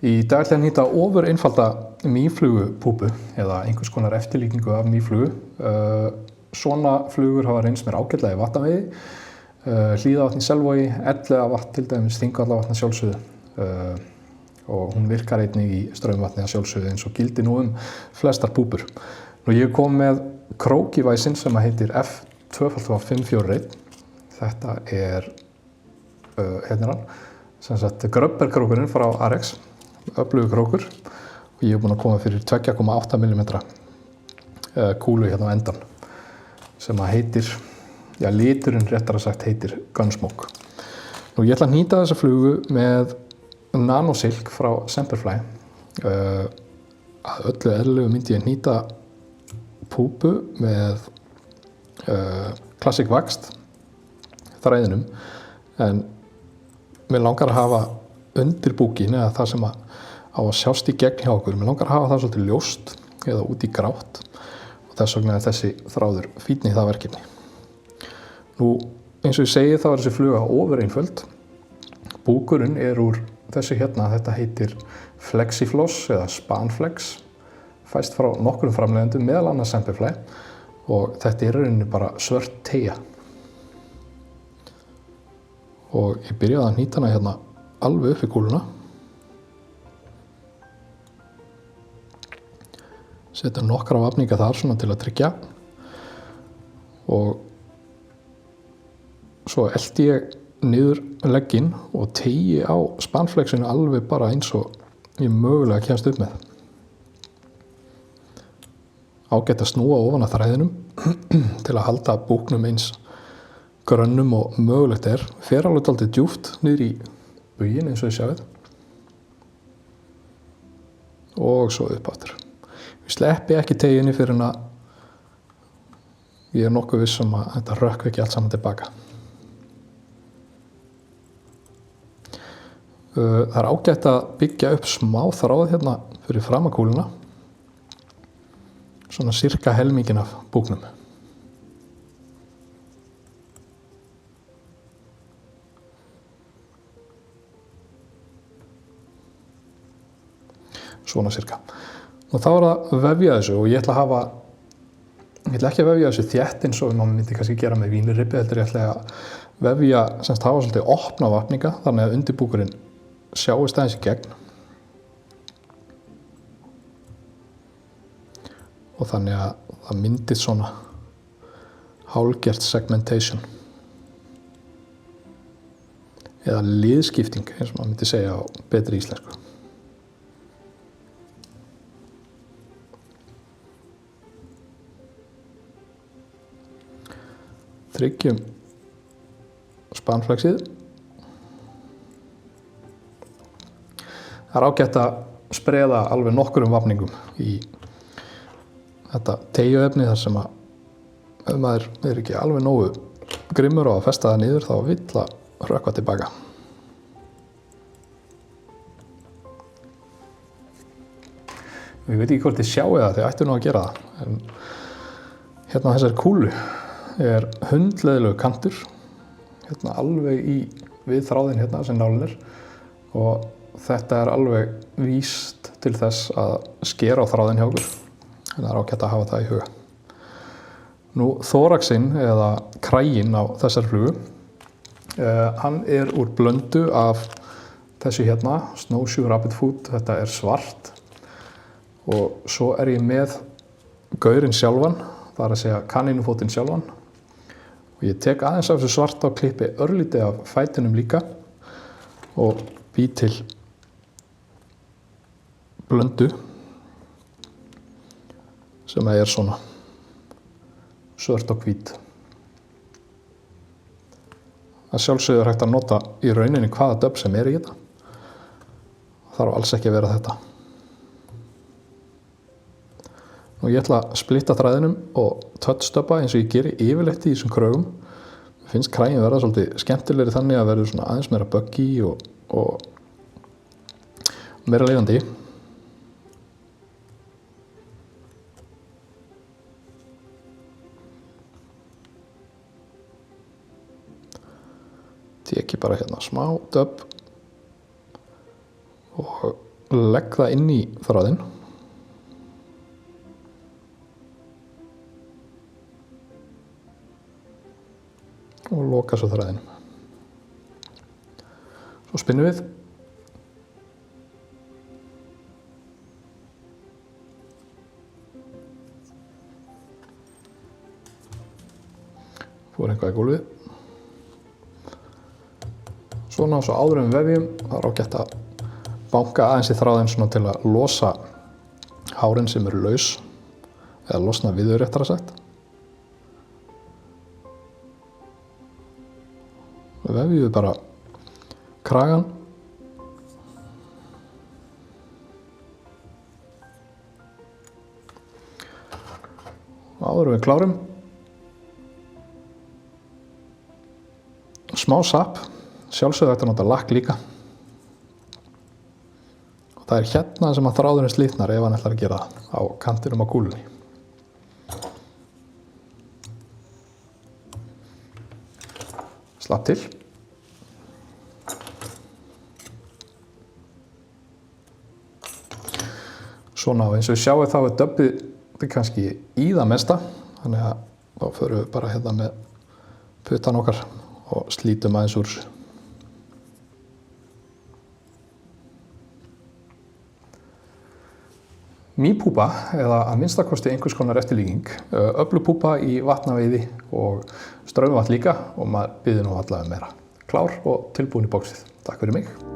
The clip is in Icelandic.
Í dag ætla ég að nýta ofur einfalda mýflugupúpu eða einhvers konar eftirlíkingu af mýflugu. Svona flugur hafa reynst mér ágætlega í vatnaveiði, Hlíðavatn í Selvogi, Elliðavatn til dæmis, Þingvallavatn að sjálfsögðu og hún virkar einnig í straumvatni að sjálfsögðu eins og gildir nú flestar púpur. Ég kom með krókivæsin sem heitir F2.541. Þetta hérna hann, sem sagt gröbberkrókurinn frá Arex, öflugur krókur og ég búinn að koma fyrir 2,8 mm kúlu hérna á endan sem heitir, liturinn réttara sagt heitir Gunsmoke. Ég ætla að hnýta þessa flugu með nanosilk frá Semperfli. Að öllu eðlilegu myndi ég hnýta púpu með Classic Waxed þræðinum, en mér langar að hafa undir búkin eða það sem á að sjást í gegn hjá okkur. Mér langar að hafa það svolítið ljóst eða út í grátt og þess vegna er þessi þráður fínn í það verkefni. Eins og ég segi þá er þessi fluga ofur einföld. Búkurinn er úr þessu hérna, þetta heitir Flexifloss eða Spanflex, fæst frá nokkrum framleiðendum, meðal annars Semperfli, og þetta er í rauninni bara svört teygja. Og ég byrjaði að hnýta hana hérna alveg upp í kúluna. Setja nokkra vafninga þar svona til að tryggja. Og svo elti ég niður legginn og teygi á spanflexinu alveg bara eins og ég mögulega kemst upp með. Ágætt að snúa ofan að þræðinum til að halda búknum eins grönnum og mögulegt er. Fer alveg dálítið djúpt niður í buginn eins og þið sjáið. Og svo upp aftur. Ég sleppi ekki teyginni fyrir en að ég er nokkuð viss að þetta rökkvi ekki allt saman tilbaka. Það er ágætt að byggja upp smá þráð hérna fyrir fram að kúluna. Svona sirka helmingin af búknum. Svona sirka. Og þá er að vefja þessu og ég ætla ekki að vefja þessu þétt eins og maður myndi kannski gera með vínirribbi, heldur ég ætla að vefja, semst hafa svolítið opna vafninga, þannig að undirbúkurinn sjáist aðeins í gegn. Og þannig að það myndist svona hálfgert segmentation. Eða liðskipting, eins og maður myndi segja á betri íslensku. Tryggjum spanflexið. Það er ágætt að spreða alveg nokkurum vafningum í þetta teygjuefni þar sem ef maður er ekki alveg nógu grimmur á að festa það niður þá vill að rökkva tilbaka. Ég veit ekki hvort þið sjáu það, þið ættu nú að gera það. En hérna á þessari kúlu er hundleiðilegu kantur hérna alveg við þráðinn hérna sem nálin er, og þetta er alveg víst til þess að skera á þráðinn hjá okkur. Það er ágætt að hafa það í huga. Þóraxinn eða kraginn á þessari flugu, hann er úr blöndu af þessu hérna, Snowshoe Rapid Food, þetta er svart, og svo er ég með gaurinn sjálfan, það er að segja kanínufótinn sjálfan. Og ég tek aðeins af þessu svarta og klippi örlítið af fætinum líka og bý til blöndu sem er svona svört og hvít. Það sjálfsögðu er hægt að nota í rauninni hvaða döbb sem er í þetta. Það þarf alls ekki að vera þetta. Ég ætla að splitta þræðinum og touchdubba eins og ég geri yfirleitt í þessum krögum. Mér finnst kraginn verða svolítið skemmtilegri þannig að verður svona aðeins meira buggy og meira lifandi. Teki bara hérna smá dubb og legg það inn í þráðinn og loka svo þræðinum. Svo spinnum við. Fór eitthvað í gólfið. Svona, svo áður en við vefjum, það er ágætt að banka aðeins í þráðinn svona til að losa hárin sem eru laus, eða losna við þau réttara sagt. Við vefjum við bara kragan. Áður en við klárum. Smá sapp, sjálfsögðu þetta nota lakk líka. Og það er hérna sem að þráðurinn slítnar ef hann ætlar að gera það á kantinum á kúlunni. Slapp til. Svona, og eins og við sjáum þá er döbbið kannski í það mesta, þannig að þá förum við bara hérna með puttan okkar og slítum aðeins úr þessu. Mýpúpa, eða að minnstakosti einhvers konar eftirlíking, öflug púpa í vatnaveiði og straumvatn líka og maður biður nú alla meira. Klár og tilbúin í bóksið. Takk fyrir mig.